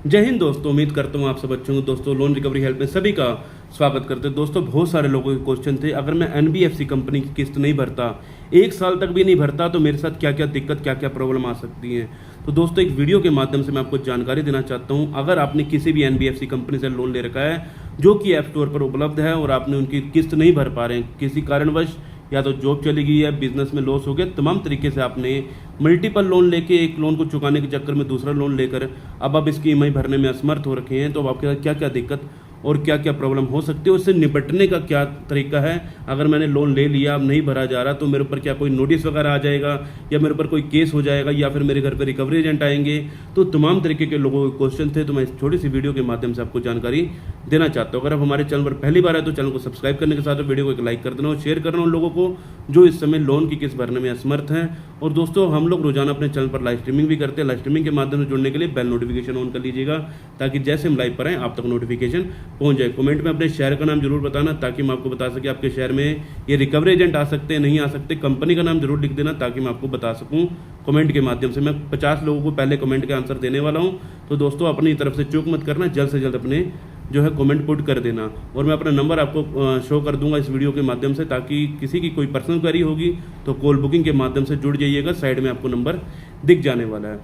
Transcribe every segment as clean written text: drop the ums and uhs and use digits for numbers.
जय हिंद दोस्तों, उम्मीद करता हूँ आप सब अच्छे होंगे। दोस्तों लोन रिकवरी हेल्प में सभी का स्वागत करते हैं। दोस्तों बहुत सारे लोगों के क्वेश्चन थे, अगर मैं एनबीएफसी कंपनी की किस्त नहीं भरता, 1 साल तक भी नहीं भरता, तो मेरे साथ क्या क्या दिक्कत, क्या क्या प्रॉब्लम आ सकती है। तो दोस्तों एक वीडियो के माध्यम से मैं आपको जानकारी देना चाहता हूँ। अगर आपने किसी भी एनबीएफसी कंपनी से लोन ले रखा है जो कि ऐप स्टोर पर उपलब्ध है और आपने उनकी किस्त नहीं भर पा रहे हैं, किसी कारणवश या तो जॉब चली गई है, बिजनेस में लॉस हो गया, तमाम तरीके से आपने मल्टीपल लोन लेके एक लोन को चुकाने के चक्कर में दूसरा लोन लेकर अब आप इसकी ईएमआई भरने में असमर्थ हो रखे हैं, तो अब आपके साथ क्या क्या दिक्कत और क्या क्या प्रॉब्लम हो सकती है, उससे निपटने का क्या तरीका है। अगर मैंने लोन ले लिया, अब नहीं भरा जा रहा, तो मेरे ऊपर क्या कोई नोटिस वगैरह आ जाएगा या मेरे ऊपर कोई केस हो जाएगा या फिर मेरे घर पर रिकवरी एजेंट आएंगे। तो तमाम तरीके के लोगों के क्वेश्चन थे, तो मैं इस छोटी सी वीडियो के माध्यम से आपको जानकारी देना चाहता हूँ। अगर आप हमारे चैनल पर पहली बार है तो चैनल को सब्सक्राइब करने के साथ वीडियो को एक लाइक कर देना और शेयर करना उन लोगों को जो इस समय लोन की किस्त भरने में असमर्थ हैं। और दोस्तों हम लोग रोजाना अपने चैनल पर लाइव स्ट्रीमिंग भी करते हैं। लाइव स्ट्रीमिंग के माध्यम से जुड़ने के लिए बेल नोटिफिकेशन ऑन कर लीजिएगा ताकि जैसे हम लाइव पर आएँ आप तक नोटिफिकेशन पहुंच जाए। कमेंट में अपने शहर का नाम जरूर बताना ताकि मैं आपको बता सके आपके शहर में ये रिकवरी एजेंट आ सकते हैं, नहीं आ सकते। कंपनी का नाम जरूर लिख देना ताकि मैं आपको बता सकूं कमेंट के माध्यम से। मैं 50 लोगों को पहले कमेंट के आंसर देने वाला हूं, तो दोस्तों अपनी तरफ से चूक मत करना, जल्द से जल्द अपने जो है कमेंट पुट कर देना। और मैं अपना नंबर आपको शो कर दूंगा इस वीडियो के माध्यम से, ताकि किसी की कोई पर्सनल क्वेरी होगी तो कॉल बुकिंग के माध्यम से जुड़ जाइएगा। साइड में आपको नंबर दिख जाने वाला है।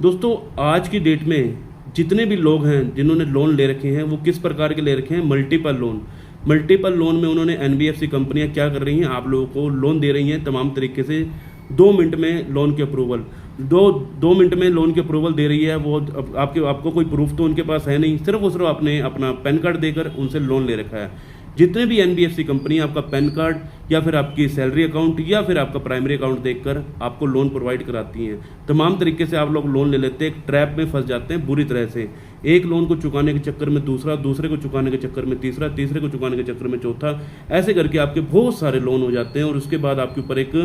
दोस्तों आज की डेट में जितने भी लोग हैं जिन्होंने लोन ले रखे हैं वो किस प्रकार के ले रखे हैं, मल्टीपल लोन। मल्टीपल लोन में उन्होंने एनबीएफसी कंपनियां क्या कर रही हैं, आप लोगों को लोन दे रही हैं तमाम तरीके से 2 मिनट में लोन के अप्रूवल, दो मिनट में लोन के अप्रूवल दे रही है। वो आपको कोई प्रूफ तो उनके पास है नहीं, सिर्फ और सिर्फ आपने अपना पैन कार्ड देकर उनसे लोन ले रखा है। जितने भी एनबीएफसी कंपनी आपका पैन कार्ड या फिर आपकी सैलरी अकाउंट या फिर आपका प्राइमरी अकाउंट देखकर आपको लोन प्रोवाइड कराती हैं। तमाम तरीके से आप लोग लोन ले लेते हैं, एक ट्रैप में फंस जाते हैं बुरी तरह से। एक लोन को चुकाने के चक्कर में दूसरा, दूसरे को चुकाने के चक्कर में तीसरा, तीसरे को चुकाने के चक्कर में चौथा, ऐसे करके आपके बहुत सारे लोन हो जाते हैं। और उसके बाद आपके ऊपर एक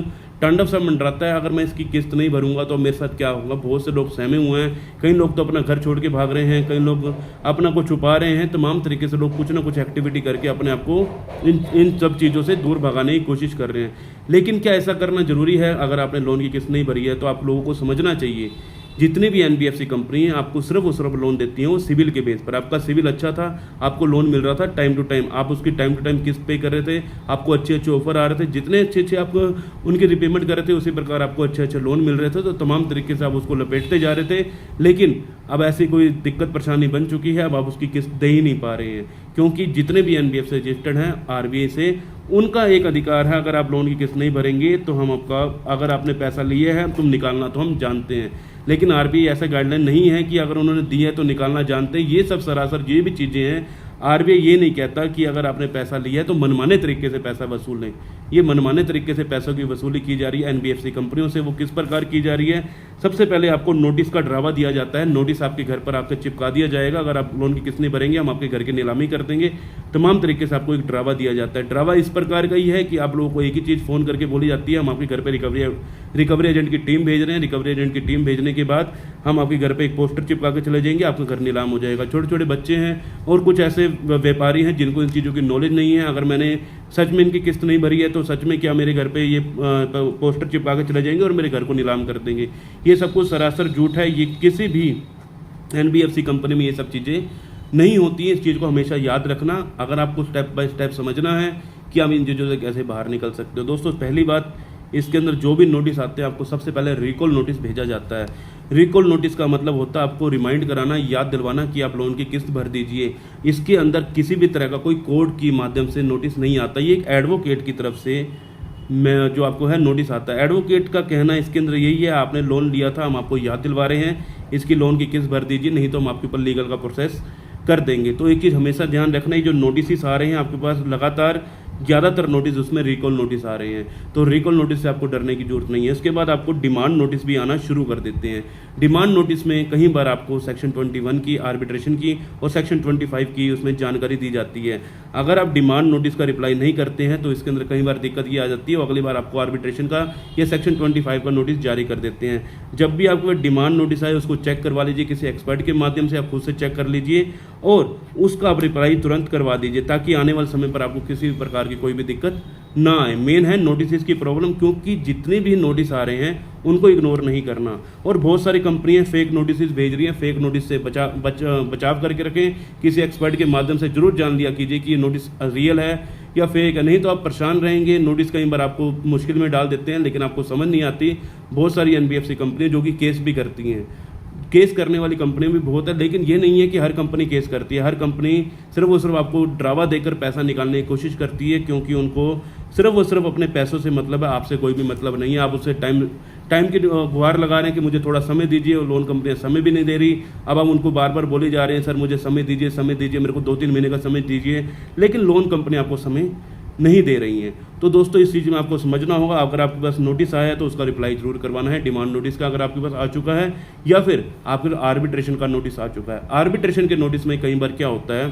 तांडव सा मंडराता है, अगर मैं इसकी किस्त नहीं भरूंगा तो मेरे साथ क्या होगा। बहुत से लोग सहमे हुए हैं, कई लोग तो अपना घर छोड़ के भाग रहे हैं, कई लोग अपना को छुपा रहे हैं। तमाम तरीके से लोग कुछ ना कुछ एक्टिविटी करके अपने आप को इन सब चीज़ों से दूर भगाने की कोशिश कर रहे हैं। लेकिन क्या ऐसा करना जरूरी है? अगर आपने लोन की किस्त नहीं भरी है तो आप लोगों को समझना चाहिए, जितनी भी एनबीएफसी कंपनी है आपको सिर्फ और सिर्फ लोन देती हैं वो सिविल के बेस पर। आपका सिविल अच्छा था, आपको लोन मिल रहा था टाइम टू टाइम, आप उसकी टाइम टू टाइम किस्त पे कर रहे थे, आपको अच्छे अच्छे ऑफर आ रहे थे, जितने अच्छे अच्छे आप उनकी रिपेमेंट कर रहे थे उसी प्रकार आपको अच्छे अच्छे लोन मिल रहे थे, तो तमाम तरीके से आप उसको लपेटते जा रहे थे। लेकिन अब ऐसी कोई दिक्कत परेशानी बन चुकी है, अब आप उसकी किस्त दे ही नहीं पा रहे हैं, क्योंकि जितने भी एनबीएफसी रजिस्टर्ड हैं आरबीआई से, उनका एक अधिकार है, अगर आप लोन की किस्त नहीं भरेंगे तो हम आपका, अगर आपने पैसा लिया है तुम निकालना तो हम जानते हैं। लेकिन आरबीआई ऐसा गाइडलाइन नहीं है कि अगर उन्होंने दी है तो निकालना जानते हैं। ये सब सरासर ये भी चीज़ें हैं। आरबीआई ये नहीं कहता कि अगर आपने पैसा लिया है तो मनमाने तरीके से पैसा वसूल लें। ये मनमाने तरीके से पैसों की वसूली की जा रही है एनबीएफसी कंपनियों से। वो किस प्रकार की जा रही है? सबसे पहले आपको नोटिस का डरावा दिया जाता है, नोटिस आपके घर पर आपके चिपका दिया जाएगा, अगर आप लोन की किस्त नहीं भरेंगे हम आपके घर की नीलामी कर देंगे। तमाम तरीके से आपको एक डरावा दिया जाता है। डरावा इस प्रकार का ही है कि आप लोगों को एक ही चीज़ फ़ोन करके बोली जाती है, हम आपके घर पर रिकवरी एजेंट की टीम भेज रहे हैं। रिकवरी एजेंट की टीम भेजने के बाद हम आपके घर पे एक पोस्टर चिपका के चले जाएंगे, आपका घर नीलाम हो जाएगा। छोटे छोटे बच्चे हैं और कुछ ऐसे व्यापारी हैं जिनको इन चीज़ों की नॉलेज नहीं है। अगर मैंने सच में इनकी किस्त नहीं भरी है तो सच में क्या मेरे घर पे ये पोस्टर चिपका के चले जाएंगे और मेरे घर को नीलाम कर देंगे। ये सब कुछ सरासर झूठ है। ये किसी भी एनबीएफसी कंपनी में ये सब चीज़ें नहीं होती है। इस चीज़ को हमेशा याद रखना, अगर आपको स्टेप बाय स्टेप समझना है कि आप इन चीज़ों से कैसे बाहर निकल सकते हो। दोस्तों पहली बात, इसके अंदर जो भी नोटिस आते हैं आपको सबसे पहले रिकॉल नोटिस भेजा जाता है। रिकॉल नोटिस का मतलब होता है आपको रिमाइंड कराना, याद दिलवाना कि आप लोन की किस्त भर दीजिए। इसके अंदर किसी भी तरह का कोई कोर्ट की माध्यम से नोटिस नहीं आता। ये एक एडवोकेट की तरफ से मैं जो आपको है नोटिस आता है। एडवोकेट का कहना इसके अंदर यही है, आपने लोन लिया था, हम आपको याद दिलवा रहे हैं, इसकी लोन की किस्त भर दीजिए, नहीं तो हम आपके ऊपर लीगल का प्रोसेस कर देंगे। तो एक चीज़ हमेशा ध्यान रखना है, जो नोटिस आ रहे हैं आपके पास लगातार ज़्यादातर नोटिस उसमें रिकॉल नोटिस आ रहे हैं, तो रिकॉल नोटिस से आपको डरने की जरूरत नहीं है। इसके बाद आपको डिमांड नोटिस भी आना शुरू कर देते हैं। डिमांड नोटिस में कई बार आपको सेक्शन 21 की आर्बिट्रेशन की और सेक्शन 25 की उसमें जानकारी दी जाती है। अगर आप डिमांड नोटिस का रिप्लाई नहीं करते हैं तो इसके अंदर कई बार दिक्कत ये आ जाती है, अगली बार आपको आर्बिट्रेशन का या सेक्शन 25 का नोटिस जारी कर देते हैं। जब भी आपको डिमांड नोटिस आए उसको चेक करवा लीजिए, किसी एक्सपर्ट के माध्यम से आप खुद से चेक कर लीजिए और उसका आप रिप्लाई तुरंत करवा दीजिए, ताकि आने वाले समय पर आपको किसी भी प्रकार प्रकार की कोई भी दिक्कत ना आए। मेन है नोटिस की प्रॉब्लम, क्योंकि जितने भी नोटिस आ रहे हैं उनको इग्नोर नहीं करना। और बहुत सारी कंपनियां फेक नोटिस भेज रही हैं, फेक नोटिस से बचाव करके रखें। किसी एक्सपर्ट के माध्यम से जरूर जान लिया कीजिए कि ये नोटिस रियल है या फेक है, नहीं तो आप परेशान रहेंगे। नोटिस कई बार आपको मुश्किल में डाल देते हैं, लेकिन आपको समझ नहीं आती। बहुत सारी एनबीएफसी कंपनियां जो कि केस भी करती हैं, केस करने वाली कंपनी भी बहुत है, लेकिन ये नहीं है कि हर कंपनी केस करती है। हर कंपनी सिर्फ और सिर्फ आपको ड्रावा देकर पैसा निकालने की कोशिश करती है, क्योंकि उनको सिर्फ और सिर्फ अपने पैसों से मतलब है, आपसे कोई भी मतलब नहीं है। आप उससे टाइम की गुहार लगा रहे हैं कि मुझे थोड़ा समय दीजिए, और लोन कंपनियां समय भी नहीं दे रही। अब आप उनको बार बार बोले जा रहे हैं, सर मुझे समय दीजिए, समय दीजिए, मेरे को 2-3 महीने का समय दीजिए, लेकिन लोन कंपनी आपको समय नहीं दे रही हैं। तो दोस्तों इस चीज़ में आपको समझना होगा। अगर आपके पास नोटिस आया है तो उसका रिप्लाई जरूर करवाना है। डिमांड नोटिस का अगर आपके पास आ चुका है, या फिर आपके आर्बिट्रेशन का नोटिस आ चुका है। आर्बिट्रेशन के नोटिस में कई बार क्या होता है,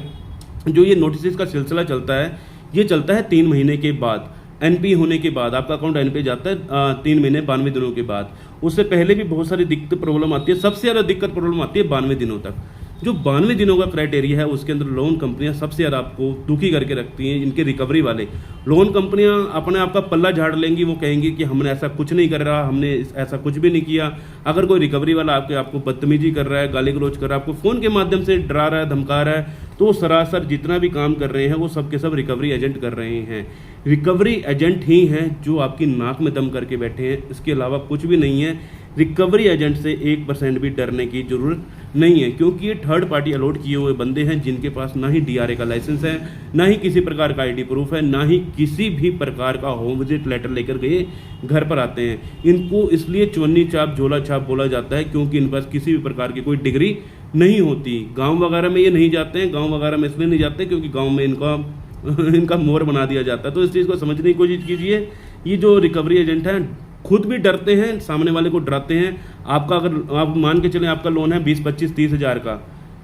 जो ये नोटिस का सिलसिला चलता है, ये चलता है 3 महीने के बाद, एनपी होने के बाद। आपका अकाउंट एनपी जाता है 3 महीने 92 दिनों के बाद। उससे पहले भी बहुत सारी दिक्कत प्रॉब्लम आती है। सबसे ज़्यादा दिक्कत प्रॉब्लम आती है 92 दिनों तक। जो 92 दिनों का क्राइटेरिया है, उसके अंदर लोन कंपनियां सबसे ज़्यादा आपको दुखी करके रखती हैं। इनके रिकवरी वाले लोन कंपनियां अपने आप का पल्ला झाड़ लेंगी। वो कहेंगी कि हमने ऐसा कुछ नहीं कर रहा, हमने ऐसा कुछ भी नहीं किया। अगर कोई रिकवरी वाला आपको बदतमीजी कर रहा है, गाली गलौज कर रहा है, आपको फ़ोन के माध्यम से डरा रहा है, धमका रहा है, तो वो सरासर जितना भी काम कर रहे हैं वो सब के सब रिकवरी एजेंट कर रहे हैं। रिकवरी एजेंट ही हैं जो आपकी नाक में दम करके बैठे हैं, इसके अलावा कुछ भी नहीं है। रिकवरी एजेंट से 1% भी डरने की जरूरत नहीं है, क्योंकि ये थर्ड पार्टी अलॉट किए हुए बंदे हैं, जिनके पास ना ही डीआरए का लाइसेंस है, ना ही किसी प्रकार का आईडी प्रूफ है, ना ही किसी भी प्रकार का होम विजिट लेटर लेकर गए घर पर आते हैं। इनको इसलिए चवन्नी छाप झोला छाप बोला जाता है, क्योंकि इन पास किसी भी प्रकार की कोई डिग्री नहीं होती। गाँव वगैरह में ये नहीं जाते हैं। गाँव वगैरह में इसलिए नहीं जाते क्योंकि गाँव में इनका मोर बना दिया जाता है। तो इस चीज़ को समझने की कोशिश कीजिए। ये जो रिकवरी एजेंट हैं खुद भी डरते हैं, सामने वाले को डराते हैं। आपका अगर आप मान के चलें आपका लोन है 20, 25, 30 हज़ार का,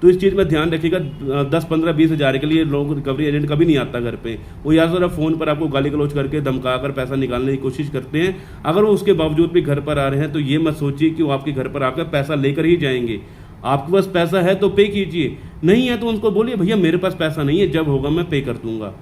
तो इस चीज़ में ध्यान रखिएगा 10, 15, 20 हज़ार के लिए लोग रिकवरी एजेंट कभी नहीं आता घर पे। वो या तो फ़ोन पर आपको गाली गलौज करके धमका कर पैसा निकालने की कोशिश करते हैं। अगर वो उसके बावजूद भी घर पर आ रहे हैं तो ये मत सोचिए कि वो आपके घर पर आकर पैसा लेकर ही जाएंगे। आपके पास पैसा है तो पे कीजिए, नहीं है तो उनको बोलिए भैया मेरे पास पैसा नहीं है, जब होगा मैं पे कर दूंगा।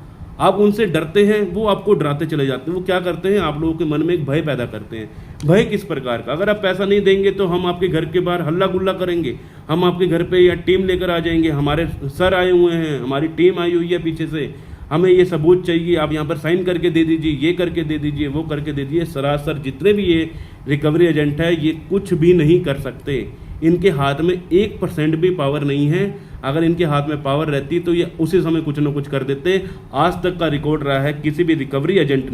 आप उनसे डरते हैं, वो आपको डराते चले जाते हैं। वो क्या करते हैं, आप लोगों के मन में एक भय पैदा करते हैं। भय किस प्रकार का, अगर आप पैसा नहीं देंगे तो हम आपके घर के बाहर हल्ला गुल्ला करेंगे, हम आपके घर पे या टीम लेकर आ जाएंगे, हमारे सर आए हुए हैं, हमारी टीम आई हुई है पीछे से, हमें ये सबूत चाहिए, आप यहाँ पर साइन करके दे दीजिए, ये करके दे दीजिए, वो करके दे दीजिए। सरासर जितने भी ये रिकवरी एजेंट है ये कुछ भी नहीं कर सकते। इनके हाथ में 1% भी पावर नहीं है। अगर इनके हाथ में पावर रहती तो ये उसी समय कुछ ना कुछ कर देते। आज तक का रिकॉर्ड रहा है किसी भी रिकवरी एजेंट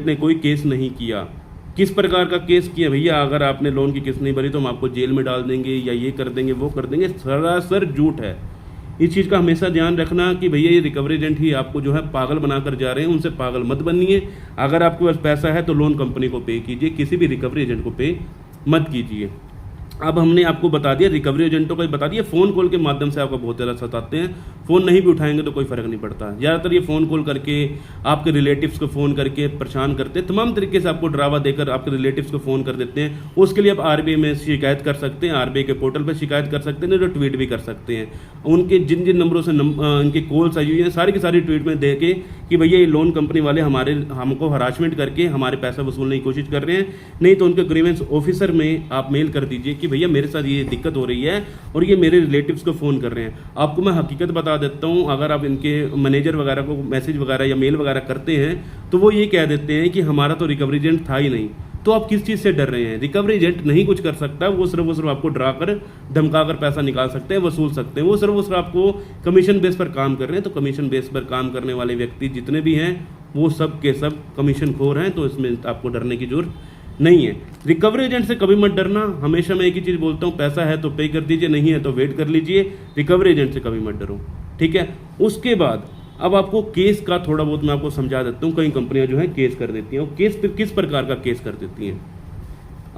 ने कोई केस नहीं किया। किस प्रकार का केस किया भैया, अगर आपने लोन की किस्त नहीं भरी तो हम आपको जेल में डाल देंगे या ये कर देंगे वो कर देंगे, सरासर झूठ है। इस चीज़ का हमेशा ध्यान रखना कि भैया ये रिकवरी एजेंट ही आपको जो है पागल बनाकर जा रहे हैं, उनसे पागल मत बनिए। अगर आपके पास पैसा है तो लोन कंपनी को पे कीजिए, किसी भी रिकवरी एजेंट को पे मत कीजिए। अब हमने आपको बता दिया, रिकवरी एजेंटों का बता दिया, फ़ोन कॉल के माध्यम से आपको बहुत ज़्यादा सताते हैं। फ़ोन नहीं भी उठाएंगे तो कोई फ़र्क नहीं पड़ता। ज़्यादातर ये फ़ोन कॉल करके आपके रिलेटिव्स को फ़ोन करके परेशान करते हैं, तमाम तरीके से आपको ड्रावा देकर आपके रिलेटिव्स को फ़ोन कर देते हैं। उसके लिए आप आरबीआई में शिकायत कर सकते हैं, आरबीआई के पोर्टल पर शिकायत कर सकते हैं, जो ट्वीट भी कर सकते हैं। उनके जिन जिन नंबरों से इनकी कॉल्स आई हुई हैं सारी की सारी ट्वीट में दे के कि भैया ये लोन कंपनी वाले हमको हरासमेंट करके हमारे पैसा वसूलने की कोशिश कर रहे हैं। नहीं तो उनके ग्रीवेंस ऑफिसर में आप मेल कर दीजिए कि भैया मेरे साथ ये दिक्कत हो रही है और ये मेरे रिलेटिव्स को फ़ोन कर रहे हैं। आपको मैं हकीकत बता देता हूँ, अगर आप इनके मैनेजर वगैरह को मैसेज वगैरह या मेल वगैरह करते हैं तो वो ये कह देते हैं कि हमारा तो रिकवरी एजेंट था ही नहीं। तो आप किस चीज़ से डर रहे हैं? रिकवरी एजेंट नहीं कुछ कर सकता, वो सिर्फ आपको डरा कर धमका कर पैसा निकाल सकते हैं, वसूल सकते हैं। वो सिर्फ आपको कमीशन बेस पर काम कर रहे हैं। तो कमीशन बेस पर काम करने वाले व्यक्ति जितने भी हैं वो सब के सब कमीशन खोर हैं, तो इसमें आपको डरने की जरूरत नहीं है। रिकवरी एजेंट से कभी मत डरना। हमेशा मैं एक ही चीज़ बोलता हूँ, पैसा है तो पे कर दीजिए, नहीं है तो वेट कर लीजिए। रिकवरी एजेंट से कभी मत डरो, ठीक है। उसके बाद अब आपको केस का थोड़ा बहुत मैं आपको समझा देता हूँ। कई कंपनियां जो है केस कर देती हैं, और केस फिर किस प्रकार का केस कर देती हैं।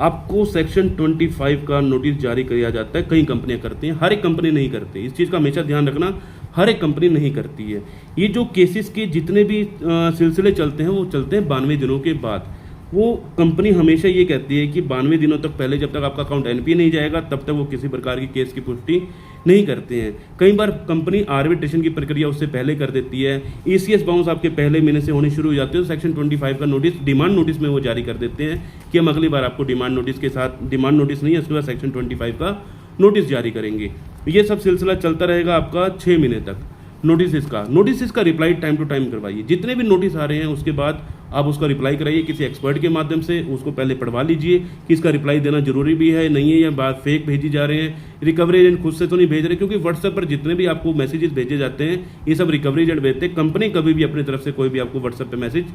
आपको सेक्शन 25 का नोटिस जारी किया जाता है, कई कंपनियां करती हैं, हर एक कंपनी नहीं करती। इस चीज़ का हमेशा ध्यान रखना, हर एक कंपनी नहीं करती है। ये जो केसेस के जितने भी सिलसिले चलते हैं वो चलते हैं 92 दिनों के बाद। वो कंपनी हमेशा ये कहती है कि 92 दिनों तक पहले जब तक आपका अकाउंट एनपीए नहीं जाएगा तब तक वो किसी प्रकार की केस की पुष्टि नहीं करते हैं। कई बार कंपनी आर्बिट्रेशन की प्रक्रिया उससे पहले कर देती है, ईसीएस बाउंस आपके पहले महीने से होनी शुरू हो जाती है, तो सेक्शन 25 का नोटिस डिमांड नोटिस में वो जारी कर देते हैं कि हम अगली बार आपको डिमांड नोटिस के साथ, डिमांड नोटिस नहीं है उसके बाद सेक्शन 25 का नोटिस जारी करेंगे। ये सब सिलसिला चलता रहेगा आपका 6 महीने तक। नोटिस का रिप्लाई टाइम टू टाइम करवाइए। जितने भी नोटिस आ रहे हैं उसके बाद आप उसका रिप्लाई कराइए किसी एक्सपर्ट के माध्यम से, उसको पहले पढ़वा लीजिए कि इसका रिप्लाई देना जरूरी भी है नहीं है, या बात फेक भेजी जा रहे हैं, रिकवरी एजेंट खुद से तो नहीं भेज रहे, क्योंकि व्हाट्सएप पर जितने भी आपको मैसेजेस भेजे जाते हैं ये सब रिकवरी एजेंट भेजते हैं। कंपनी कभी भी अपनी तरफ से कोई भी आपको व्हाट्सएप पर मैसेज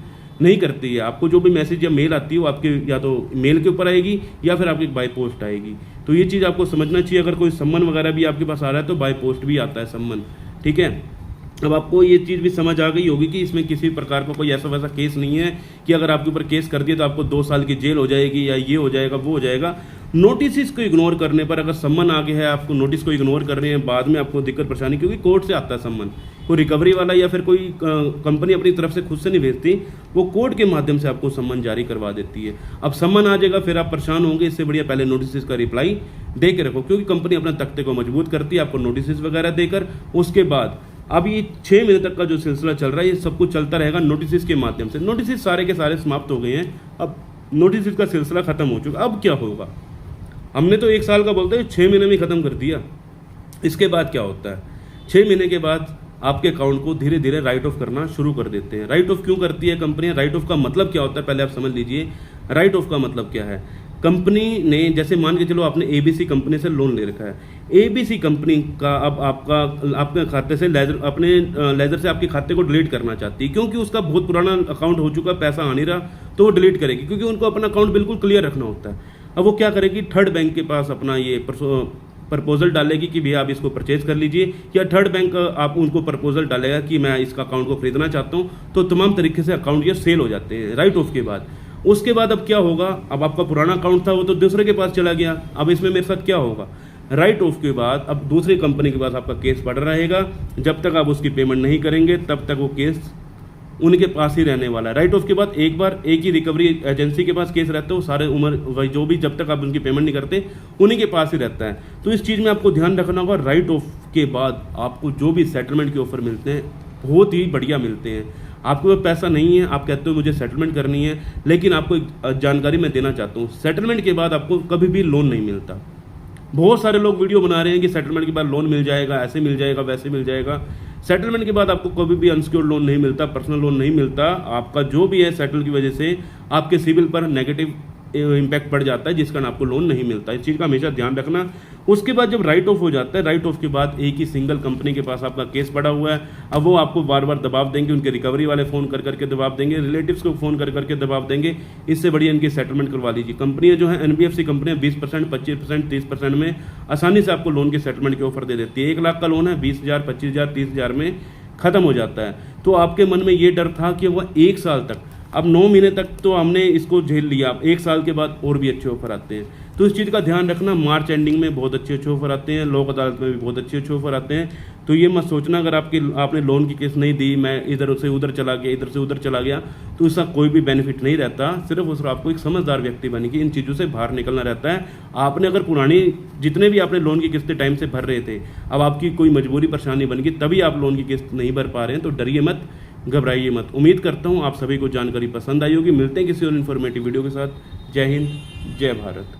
नहीं करती है। आपको जो भी मैसेज या मेल आती है वो आपके या तो मेल के ऊपर आएगी या फिर आपकी बाय पोस्ट आएगी। तो ये चीज़ आपको समझना चाहिए। अगर कोई सम्मन वगैरह भी आपके पास आ रहा है तो बाय पोस्ट भी आता है सम्मन, ठीक है। अब आपको ये चीज़ भी समझ आ गई होगी कि इसमें किसी प्रकार का कोई ऐसा वैसा केस नहीं है कि अगर आपके ऊपर केस कर दिया तो आपको 2 साल की जेल हो जाएगी या ये हो जाएगा वो हो जाएगा। नोटिस को इग्नोर करने पर, अगर सम्मन आ गया है आपको नोटिस को इग्नोर कर रहे हैं, बाद में आपको दिक्कत परेशानी, क्योंकि कोर्ट से आता है सम्मन, कोई रिकवरी वाला या फिर कोई कंपनी अपनी तरफ से खुद से नहीं भेजती, वो कोर्ट के माध्यम से आपको सम्मन जारी करवा देती है। अब सम्मन आ जाएगा फिर आप परेशान होंगे, इससे बढ़िया पहले नोटिस का रिप्लाई दे के रखो, क्योंकि कंपनी अपना तख्ते को मजबूत करती है आपको नोटिस वगैरह देकर। उसके बाद अब ये 6 महीने तक का जो सिलसिला चल रहा है ये सब कुछ चलता रहेगा नोटिस के माध्यम से। नोटिस सारे के सारे समाप्त हो गए हैं, अब नोटिस का सिलसिला खत्म हो चुका। अब क्या होगा, हमने तो 1 साल का बोलते हैं 6 महीने में खत्म कर दिया। इसके बाद क्या होता है, 6 महीने के बाद आपके अकाउंट को धीरे धीरे राइट ऑफ करना शुरू कर देते हैं। राइट ऑफ क्यों करती है कंपनी, राइट ऑफ का मतलब क्या होता है पहले आप समझ लीजिए। राइट ऑफ का मतलब क्या है, कंपनी ने जैसे मान के चलो आपने एबीसी कंपनी से लोन ले रखा है, एबीसी कंपनी का अब आपके खाते से अपने लेजर से आपके खाते को डिलीट करना चाहती है, क्योंकि उसका बहुत पुराना अकाउंट हो चुका, पैसा आ नहीं रहा, तो वो डिलीट करेगी, क्योंकि उनको अपना अकाउंट बिल्कुल क्लियर रखना होता है। अब वो क्या करेगी, थर्ड बैंक के पास अपना ये प्रपोजल डालेगी कि भैया आप इसको परचेज कर लीजिए, या थर्ड बैंक आप उनको प्रपोजल डालेगा कि मैं इसका अकाउंट को खरीदना चाहता हूँ। तो तमाम तरीके से अकाउंट ये सेल हो जाते हैं राइट ऑफ के बाद। उसके बाद अब क्या होगा, अब आपका पुराना अकाउंट था वो तो दूसरे के पास चला गया, अब इसमें मेरे साथ क्या होगा, राइट ऑफ के बाद अब दूसरी कंपनी के पास आपका केस पड़ रहेगा। जब तक आप उसकी पेमेंट नहीं करेंगे तब तक वो केस उनके पास ही रहने वाला है। राइट ऑफ के बाद एक बार एक ही रिकवरी एजेंसी के पास केस रहता है, वो सारे उम्र जो भी जब तक आप उनकी पेमेंट नहीं करते उन्हीं के पास ही रहता है। तो इस चीज़ में आपको ध्यान रखना होगा। राइट ऑफ के बाद आपको जो भी सेटलमेंट के ऑफर मिलते हैं बहुत ही बढ़िया मिलते हैं। आपके पास पैसा नहीं है, आप कहते हो मुझे सेटलमेंट करनी है, लेकिन आपको एक जानकारी मैं देना चाहता हूँ, सेटलमेंट के बाद आपको कभी भी लोन नहीं मिलता। बहुत सारे लोग वीडियो बना रहे हैं कि सेटलमेंट के बाद लोन मिल जाएगा, ऐसे मिल जाएगा, वैसे मिल जाएगा। सेटलमेंट के बाद आपको कभी भी अनसिक्योर्ड लोन नहीं मिलता, पर्सनल लोन नहीं मिलता। आपका जो भी है सेटल की वजह से आपके सिविल पर नेगेटिव इम्पैक्ट पड़ जाता है, जिस कारण आपको लोन नहीं मिलता। इस चीज़ का हमेशा ध्यान रखना। उसके बाद जब राइट ऑफ हो जाता है, राइट ऑफ के बाद एक ही सिंगल कंपनी के पास आपका केस पड़ा हुआ है। अब वो आपको बार बार दबाव देंगे, उनके रिकवरी वाले फ़ोन कर करके दबाव देंगे, रिलेटिव्स को फ़ोन कर करके दबाव देंगे। इससे बढ़िया इनकी सेटलमेंट करवा लीजिए। कंपनियां जो है एनबीएफसी कंपनियां 20%, 25%, 30% में आसानी से आपको लोन के सेटलमेंट के ऑफर दे देती है। 1 लाख का लोन है 20,000, 25,000, 30,000 में खत्म हो जाता है। तो आपके मन में ये डर था कि वह 1 साल तक, अब 9 महीने तक तो हमने इसको झेल लिया, 1 साल के बाद और भी अच्छे ऑफर आते हैं। तो इस चीज़ का ध्यान रखना। मार्च एंडिंग में बहुत अच्छे ऑफर आते हैं, लोक अदालत में भी बहुत अच्छे ऑफर आते हैं। तो ये मत सोचना अगर आपने लोन की केस नहीं दी, मैं इधर से उधर चला गया, इधर से उधर चला गया, तो इसका कोई भी बेनिफिट नहीं रहता। सिर्फ और सिर्फ आपको एक समझदार व्यक्ति बने कि इन चीज़ों से बाहर निकलना रहता है। आपने अगर पुरानी जितने भी आपने लोन की किस्तें टाइम से भर रहे थे, अब आपकी कोई मजबूरी परेशानी बन गई, तभी आप लोन की किस्त नहीं भर पा रहे हैं, तो डरिए मत, घबराइए मत। उम्मीद करता हूँ आप सभी को जानकारी पसंद आई होगी। मिलते हैं किसी और इन्फॉर्मेटिव वीडियो के साथ। जय हिंद, जय भारत।